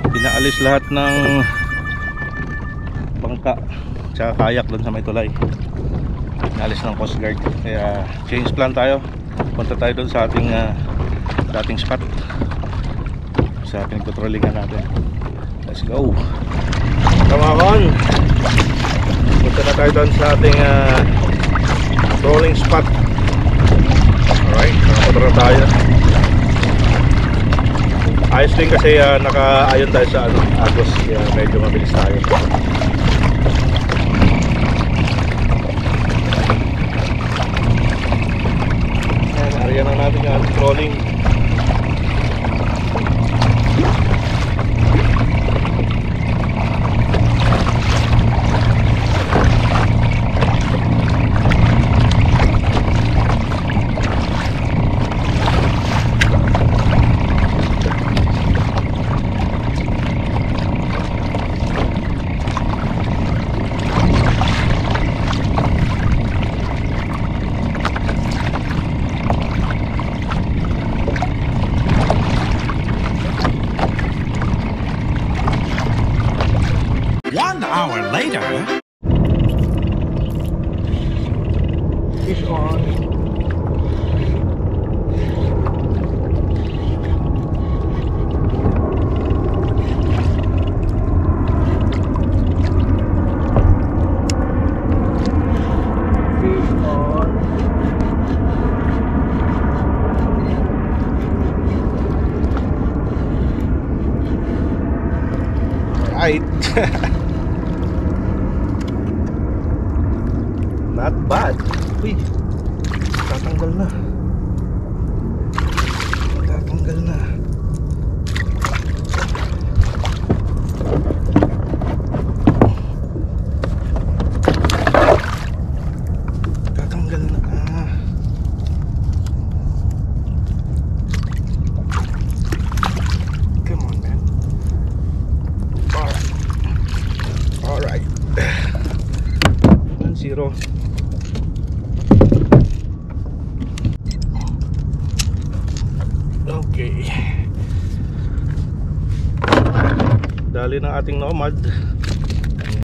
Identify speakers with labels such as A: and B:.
A: Pinaalis lahat ng bangka tsaka kayak doon sa may tulay. Pinaalis ng Coast Guard. Kaya change plan tayo. Punta tayo doon sa ating dating spot, sa ating patrollingan natin. Let's go. Come on. Punta na tayo doon sa ating patrolling spot. Alright, nakapatrol tayo. Ayos din kasi naka-ayon tayo sa Agos, kaya medyo mabilis tayo. Ayan, area na natin yung trolling.
B: One hour later.
A: Fish on. Fish on. Alright. Not bad. Uy, tatanggal na. Tatanggal na. Tatanggal na. Come on, man. Alright. Alright. 1-0. Okay. Dali ng ating nomad.